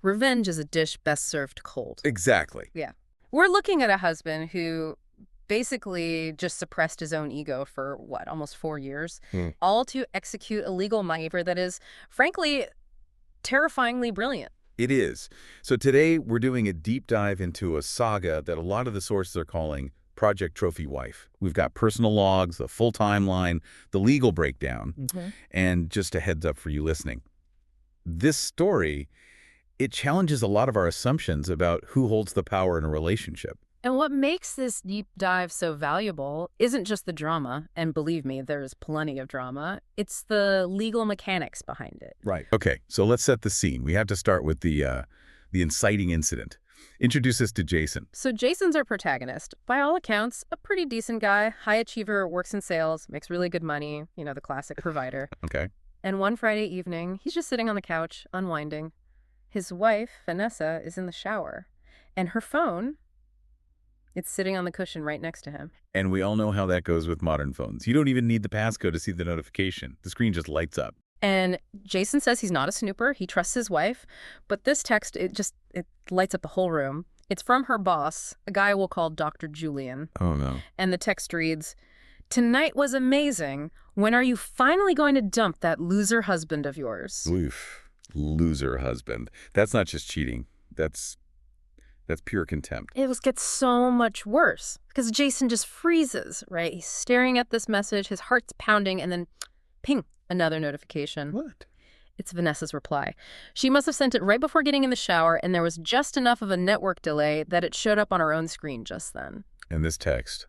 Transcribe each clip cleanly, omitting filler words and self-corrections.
Revenge is a dish best served cold. Exactly. Yeah. We're looking at a husband who basically just suppressed his own ego for, what, almost 4 years, all to execute a legal maneuver that is, frankly, terrifyingly brilliant. It is. So today we're doing a deep dive into a saga that a lot of the sources are calling Project Trophy Wife. We've got personal logs, the full timeline, the legal breakdown, and just a heads up for you listening. This story, it challenges a lot of our assumptions about who holds the power in a relationship. And what makes this deep dive so valuable isn't just the drama, and believe me, there's plenty of drama. It's the legal mechanics behind it. Right. Okay, so let's set the scene. We have to start with the inciting incident. Introduce us to Jason. So Jason's our protagonist. By all accounts, a pretty decent guy, high achiever, works in sales, makes really good money, you know, the classic provider. Okay. And one Friday evening, he's just sitting on the couch, unwinding. His wife, Vanessa, is in the shower, and her phone, it's sitting on the cushion right next to him. And we all know how that goes with modern phones. You don't even need the passcode to see the notification. The screen just lights up. And Jason says he's not a snooper. He trusts his wife. But this text, it lights up the whole room. It's from her boss, a guy we'll call Dr. Julian. Oh, no. And the text reads, "Tonight was amazing. When are you finally going to dump that loser husband of yours?" Oof. Loser husband. That's not just cheating. That's pure contempt. It gets so much worse because Jason just freezes, right? He's staring at this message, his heart's pounding, and then ping, another notification. What? It's Vanessa's reply. She must have sent it right before getting in the shower, and there was just enough of a network delay that it showed up on her own screen just then. And this text,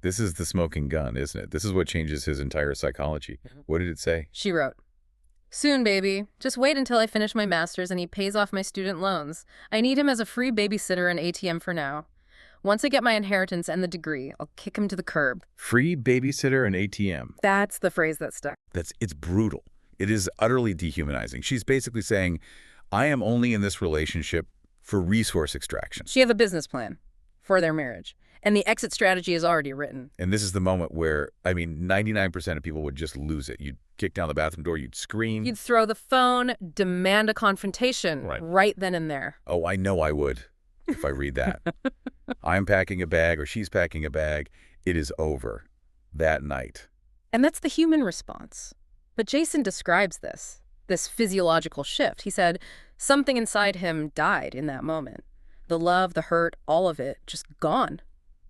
this is the smoking gun, isn't it? This is what changes his entire psychology. What did it say? She wrote, "Soon, baby. Just wait until I finish my master's and he pays off my student loans. I need him as a free babysitter and ATM for now. Once I get my inheritance and the degree, I'll kick him to the curb." Free babysitter and ATM. That's the phrase that stuck. It's brutal. It is utterly dehumanizing. She's basically saying, I am only in this relationship for resource extraction. She had a business plan for their marriage, and the exit strategy is already written. And this is the moment where, 99% of people would just lose it. You'd kick down the bathroom door, you'd scream. You'd throw the phone, demand a confrontation right then and there. Oh, I know I would if I read that. I'm packing a bag or she's packing a bag. It is over that night. And that's the human response. But Jason describes this physiological shift. He said something inside him died in that moment. The love, the hurt, all of it, just gone,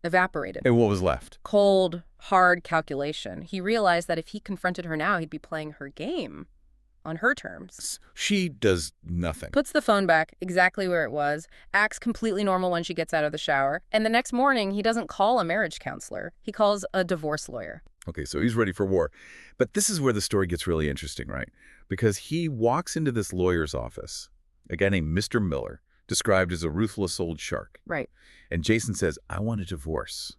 evaporated. And what was left? Cold, hard calculation. He realized that if he confronted her now, he'd be playing her game on her terms. She does nothing. Puts the phone back exactly where it was, acts completely normal when she gets out of the shower, and the next morning he doesn't call a marriage counselor. He calls a divorce lawyer. Okay, so he's ready for war. But this is where the story gets really interesting, right? Because he walks into this lawyer's office, a guy named Mr. Miller, described as a ruthless old shark. Right. And Jason says, I want a divorce.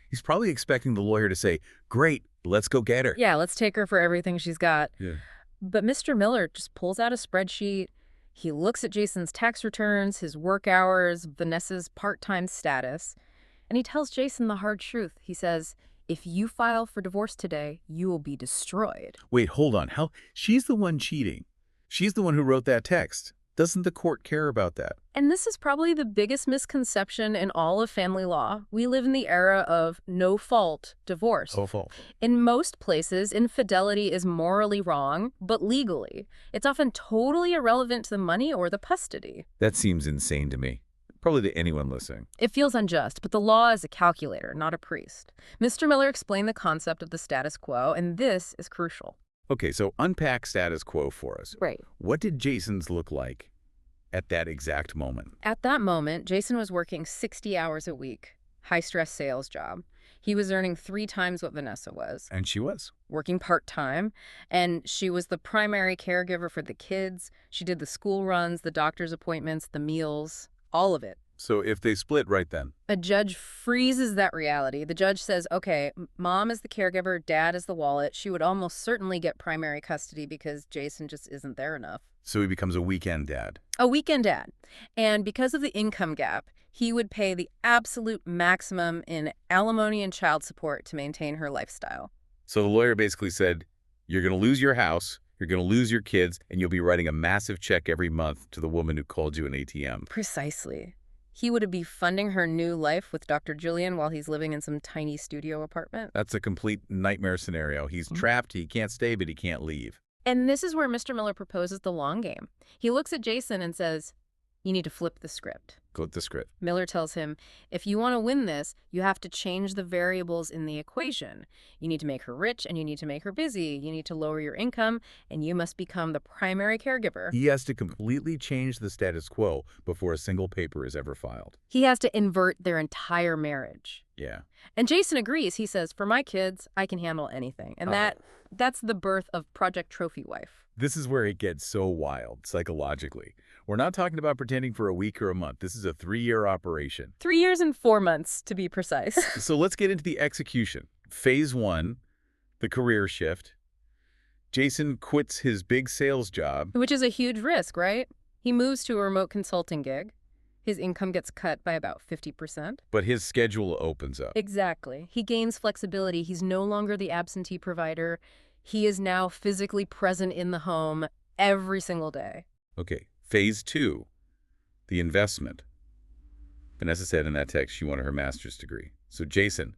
He's probably expecting the lawyer to say, great, let's go get her. Yeah, let's take her for everything she's got. Yeah. But Mr. Miller just pulls out a spreadsheet. He looks at Jason's tax returns, his work hours, Vanessa's part-time status, and he tells Jason the hard truth. He says, if you file for divorce today, you will be destroyed. Wait, hold on. How? She's the one cheating. She's the one who wrote that text. Doesn't the court care about that? And this is probably the biggest misconception in all of family law. We live in the era of no-fault divorce. No fault. In most places, infidelity is morally wrong, but legally, it's often totally irrelevant to the money or the custody. That seems insane to me. Probably to anyone listening. It feels unjust, but the law is a calculator, not a priest. Mr. Miller explained the concept of the status quo, and this is crucial. Okay, so unpack status quo for us. Right. What did Jason's look like at that exact moment? At that moment, Jason was working 60 hours a week, high-stress sales job. He was earning 3 times what Vanessa was. And she was. Working part-time, and she was the primary caregiver for the kids. She did the school runs, the doctor's appointments, the meals, all of it. So if they split right then? A judge freezes that reality. The judge says, okay, mom is the caregiver, dad is the wallet. She would almost certainly get primary custody because Jason just isn't there enough. So he becomes a weekend dad. A weekend dad. And because of the income gap, he would pay the absolute maximum in alimony and child support to maintain her lifestyle. So the lawyer basically said, you're going to lose your house, You're going to lose your kids, and you'll be writing a massive check every month to the woman who called you an ATM. Precisely. He would be funding her new life with Dr. Julian while he's living in some tiny studio apartment. That's a complete nightmare scenario. He's trapped, he can't stay, but he can't leave. And this is where Mr. Miller proposes the long game. He looks at Jason and says, "You need to flip the script." Flip the script. Miller tells him, if you want to win this, you have to change the variables in the equation. You need to make her rich and you need to make her busy. You need to lower your income and you must become the primary caregiver. He has to completely change the status quo before a single paper is ever filed. He has to invert their entire marriage. Yeah. And Jason agrees. He says, for my kids, I can handle anything. And that's the birth of Project Trophy Wife. This is where it gets so wild, psychologically. We're not talking about pretending for a week or a month. This is a 3-year operation. 3 years and 4 months, to be precise. So let's get into the execution. Phase 1, the career shift. Jason quits his big sales job. Which is a huge risk, right? He moves to a remote consulting gig. His income gets cut by about 50%. But his schedule opens up. Exactly. He gains flexibility. He's no longer the absentee provider. He is now physically present in the home every single day. Okay. Phase 2, the investment. Vanessa said in that text she wanted her master's degree. So Jason,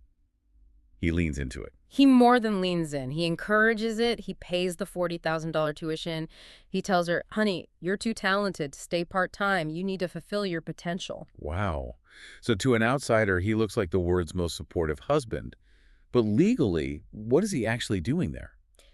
he leans into it. He more than leans in. He encourages it. He pays the $40,000 tuition. He tells her, honey, you're too talented to stay part-time. You need to fulfill your potential. Wow. So to an outsider, he looks like the world's most supportive husband. But legally, what is he actually doing there?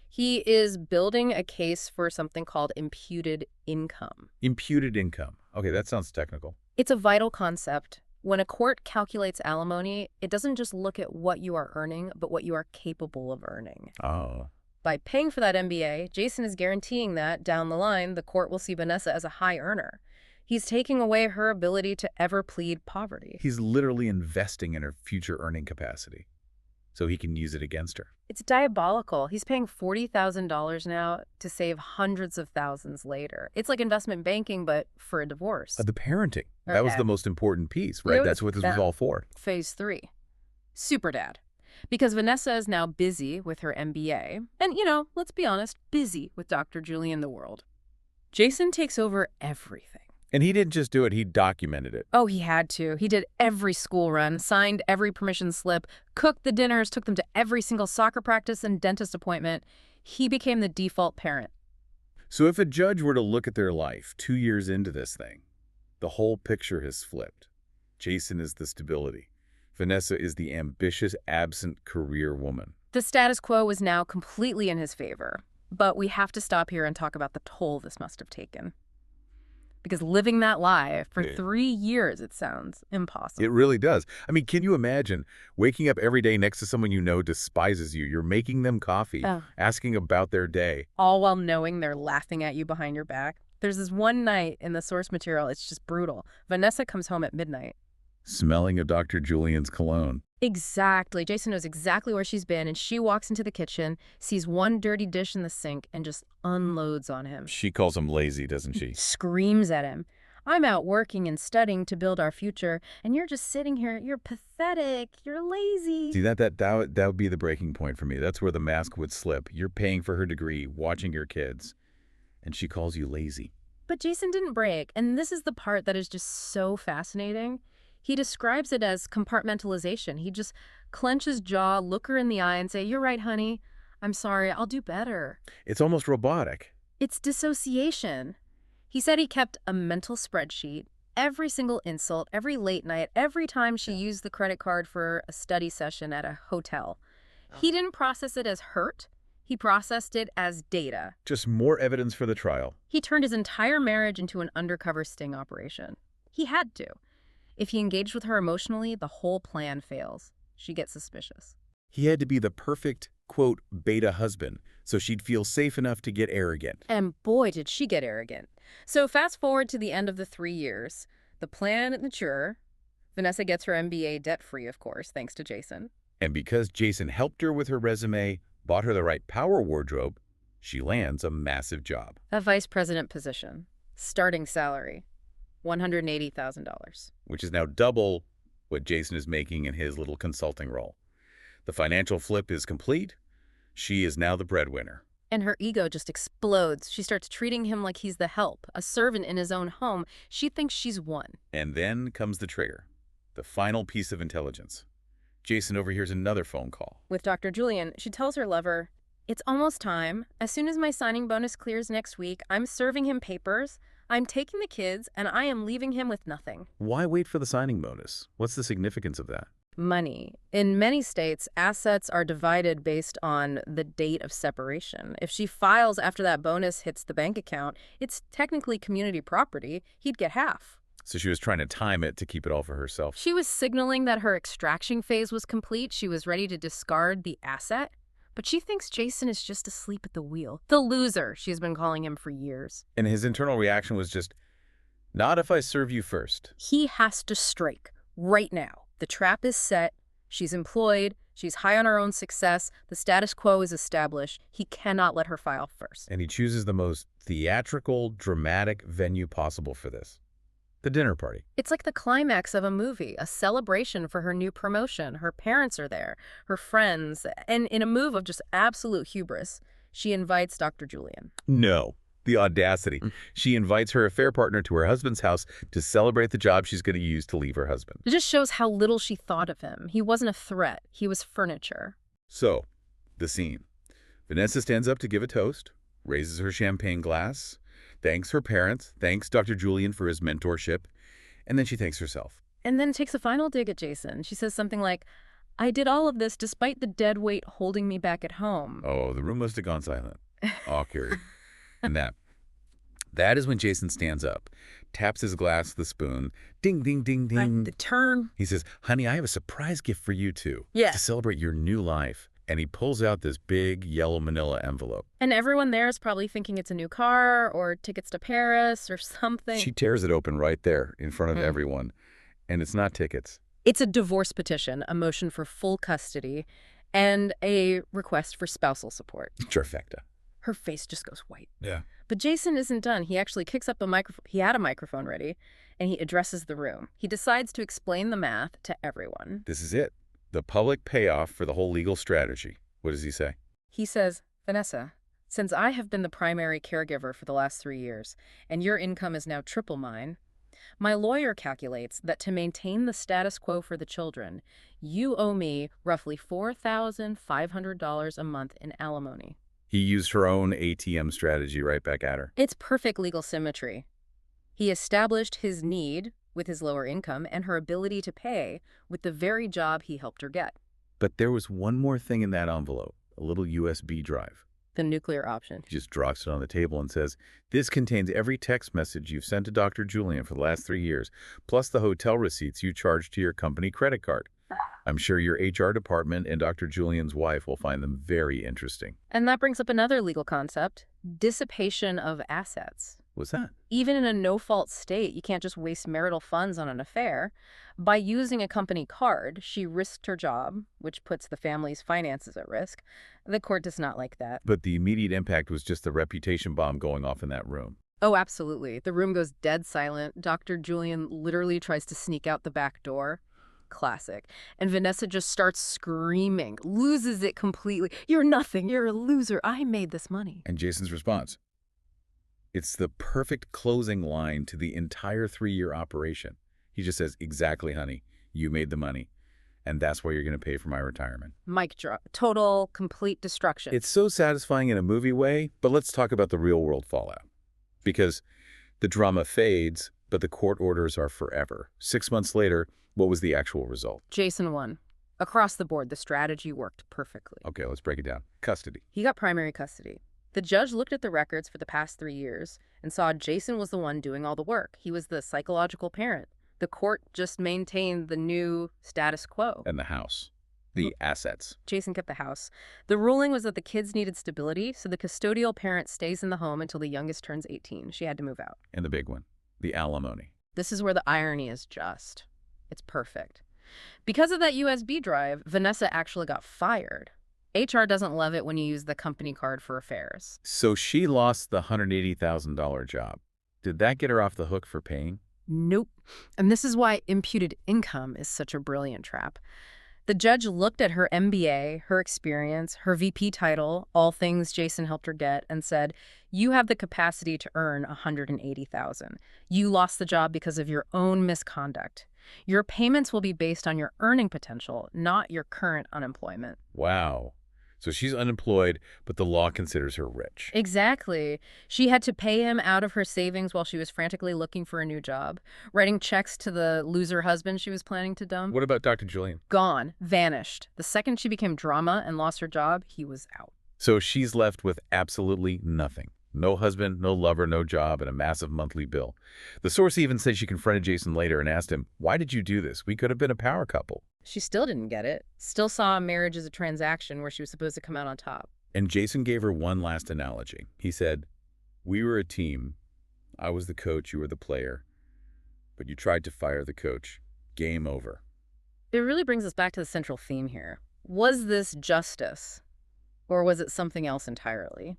He is building a case for something called imputed income. Imputed income. Okay, that sounds technical. It's a vital concept. When a court calculates alimony, it doesn't just look at what you are earning, but what you are capable of earning. Oh. By paying for that MBA, Jason is guaranteeing that, down the line, the court will see Vanessa as a high earner. He's taking away her ability to ever plead poverty. He's literally investing in her future earning capacity so he can use it against her. It's diabolical. He's paying $40,000 now to save hundreds of thousands later. It's like investment banking, but for a divorce. The parenting. That was the most important piece, right? That's what this was all for. Phase 3. Super dad. Because Vanessa is now busy with her MBA. And, let's be honest, busy with Dr. Julian the world. Jason takes over everything. And he didn't just do it, he documented it. Oh, he had to. He did every school run, signed every permission slip, cooked the dinners, took them to every single soccer practice and dentist appointment. He became the default parent. So if a judge were to look at their life 2 years into this thing, the whole picture has flipped. Jason is the stability. Vanessa is the ambitious, absent career woman. The status quo is now completely in his favor. But we have to stop here and talk about the toll this must have taken. Because living that lie for 3 years, it sounds impossible. It really does. I mean, can you imagine waking up every day next to someone you know despises you? You're making them coffee, asking about their day. All while knowing they're laughing at you behind your back. There's this one night in the source material, it's just brutal. Vanessa comes home at midnight. Smelling of Dr. Julian's cologne. Exactly. Jason knows exactly where she's been, and she walks into the kitchen, sees one dirty dish in the sink, and just unloads on him. She calls him lazy, doesn't she? Screams at him. I'm out working and studying to build our future, and you're just sitting here. You're pathetic. You're lazy. See, that would be the breaking point for me. That's where the mask would slip. You're paying for her degree, watching your kids, and she calls you lazy. But Jason didn't break, and this is the part that is just so fascinating. He describes it as compartmentalization. He just clench his jaw, look her in the eye, and say, you're right, honey. I'm sorry. I'll do better. It's almost robotic. It's dissociation. He said he kept a mental spreadsheet, every single insult, every late night, every time she used the credit card for a study session at a hotel. He didn't process it as hurt. He processed it as data. Just more evidence for the trial. He turned his entire marriage into an undercover sting operation. He had to. If he engaged with her emotionally, the whole plan fails. She gets suspicious. He had to be the perfect, quote, beta husband, so she'd feel safe enough to get arrogant. And boy, did she get arrogant. So fast forward to the end of the 3 years. The plan mature. Vanessa gets her MBA debt-free, of course, thanks to Jason. And because Jason helped her with her resume, bought her the right power wardrobe, she lands a massive job. A vice president position. Starting salary. $180,000. Which is now double what Jason is making in his little consulting role. The financial flip is complete. She is now the breadwinner. And her ego just explodes. She starts treating him like he's the help, a servant in his own home. She thinks she's won. And then comes the trigger, the final piece of intelligence. Jason overhears another phone call. With Dr. Julian, she tells her lover, "It's almost time. As soon as my signing bonus clears next week, I'm serving him papers, I'm taking the kids, and I am leaving him with nothing." Why wait for the signing bonus? What's the significance of that? Money. In many states, assets are divided based on the date of separation. If she files after that bonus hits the bank account, it's technically community property. He'd get half. So she was trying to time it to keep it all for herself. She was signaling that her extraction phase was complete. She was ready to discard the asset. But she thinks Jason is just asleep at the wheel. The loser, she's been calling him for years. And his internal reaction was just, not if I serve you first. He has to strike right now. The trap is set. She's employed. She's high on her own success. The status quo is established. He cannot let her file first. And he chooses the most theatrical, dramatic venue possible for this. The dinner party. It's like the climax of a movie, a celebration for her new promotion. Her parents are there, her friends, and in a move of just absolute hubris, she invites Dr. Julian. No. The audacity. She invites her affair partner to her husband's house to celebrate the job she's going to use to leave her husband. It just shows how little she thought of him. He wasn't a threat. He was furniture. So, the scene. Vanessa stands up to give a toast, raises her champagne glass, thanks her parents, thanks Dr. Julian for his mentorship, and then she thanks herself. And then takes a final dig at Jason. She says something like, "I did all of this despite the dead weight holding me back at home." Oh, the room must have gone silent. Awkward. And that is when Jason stands up, taps his glass with the spoon, ding, ding, ding, ding. The turn. He says, "Honey, I have a surprise gift for you too. Yeah. To celebrate your new life." And he pulls out this big yellow manila envelope. And everyone there is probably thinking it's a new car or tickets to Paris or something. She tears it open right there in front of everyone. And it's not tickets. It's a divorce petition, a motion for full custody, and a request for spousal support. Trifecta. Her face just goes white. Yeah. But Jason isn't done. He actually kicks up a microphone. He had a microphone ready, and he addresses the room. He decides to explain the math to everyone. This is it. The public payoff for the whole legal strategy. What does he say? He says, "Vanessa, since I have been the primary caregiver for the last 3 years, and your income is now triple mine, my lawyer calculates that to maintain the status quo for the children, you owe me roughly $4,500 a month in alimony." He used her own ATM strategy right back at her. It's perfect legal symmetry. He established his need with his lower income and her ability to pay with the very job he helped her get. But there was one more thing in that envelope, a little USB drive. The nuclear option. He just drops it on the table and says, "This contains every text message you've sent to Dr. Julian for the last 3 years, plus the hotel receipts you charged to your company credit card. I'm sure your HR department and Dr. Julian's wife will find them very interesting." And that brings up another legal concept, dissipation of assets. What's that? Even in a no-fault state, you can't just waste marital funds on an affair. By using a company card, she risked her job, which puts the family's finances at risk. The court does not like that. But the immediate impact was just the reputation bomb going off in that room. Oh, absolutely. The room goes dead silent. Dr. Julian literally tries to sneak out the back door. Classic. And Vanessa just starts screaming, loses it completely. "You're nothing. You're a loser. I made this money." And Jason's response? It's the perfect closing line to the entire 3-year operation. He just says, "Exactly, honey. You made the money. And that's why you're going to pay for my retirement." Mic drop. Total, complete destruction. It's so satisfying in a movie way, but let's talk about the real-world fallout. Because the drama fades, but the court orders are forever. 6 months later, what was the actual result? Jason won. Across the board, the strategy worked perfectly. Okay, let's break it down. Custody. He got primary custody. The judge looked at the records for the past 3 years and saw Jason was the one doing all the work. He was the psychological parent. The court just maintained the new status quo. And the house. The assets. Jason kept the house. The ruling was that the kids needed stability, so the custodial parent stays in the home until the youngest turns 18. She had to move out. And the big one. The alimony. This is where the irony is just. It's perfect. Because of that USB drive, Vanessa actually got fired. HR doesn't love it when you use the company card for affairs. So she lost the $180,000 job. Did that get her off the hook for paying? Nope. And this is why imputed income is such a brilliant trap. The judge looked at her MBA, her experience, her VP title, all things Jason helped her get, and said, "You have the capacity to earn $180,000. You lost the job because of your own misconduct. Your payments will be based on your earning potential, not your current unemployment." Wow. So she's unemployed, but the law considers her rich. Exactly. She had to pay him out of her savings while she was frantically looking for a new job, writing checks to the loser husband she was planning to dump. What about Dr. Julian? Gone, vanished. The second she became drama and lost her job, he was out. So she's left with absolutely nothing. No husband, no lover, no job, and a massive monthly bill. The source even said she confronted Jason later and asked him, "Why did you do this? We could have been a power couple." She still didn't get it. Still saw marriage as a transaction where she was supposed to come out on top. And Jason gave her one last analogy. He said, "We were a team. I was the coach, you were the player. But you tried to fire the coach. Game over." It really brings us back to the central theme here. Was this justice, or was it something else entirely?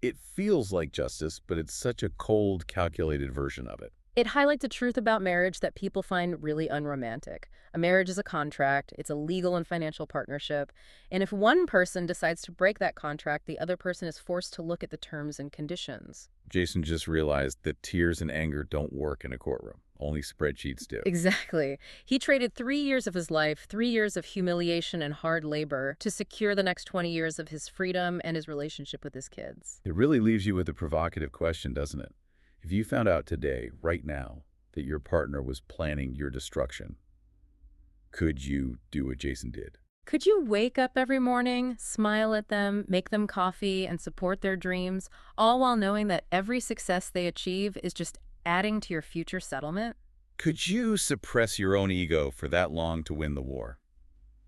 It feels like justice, but it's such a cold, calculated version of it. It highlights a truth about marriage that people find really unromantic. A marriage is a contract, it's a legal and financial partnership, and if one person decides to break that contract, the other person is forced to look at the terms and conditions. Jason just realized that tears and anger don't work in a courtroom. Only spreadsheets do. Exactly. He traded 3 years of his life, 3 years of humiliation and hard labor, to secure the next 20 years of his freedom and his relationship with his kids. It really leaves you with a provocative question, doesn't it? If you found out today, right now, that your partner was planning your destruction, could you do what Jason did? Could you wake up every morning, smile at them, make them coffee, and support their dreams, all while knowing that every success they achieve is just adding to your future settlement? Could you suppress your own ego for that long to win the war?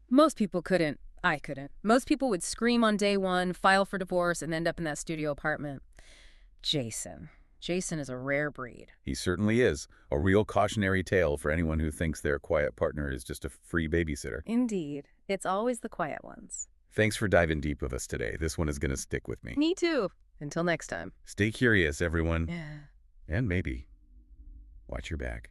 Most people couldn't. I couldn't. Most people would scream on day one, file for divorce, and end up in that studio apartment. Jason. Jason is a rare breed. He certainly is. A real cautionary tale for anyone who thinks their quiet partner is just a free babysitter. Indeed. It's always the quiet ones. Thanks for diving deep with us today. This one is going to stick with me. Me too. Until next time. Stay curious, everyone. Yeah. And maybe watch your back.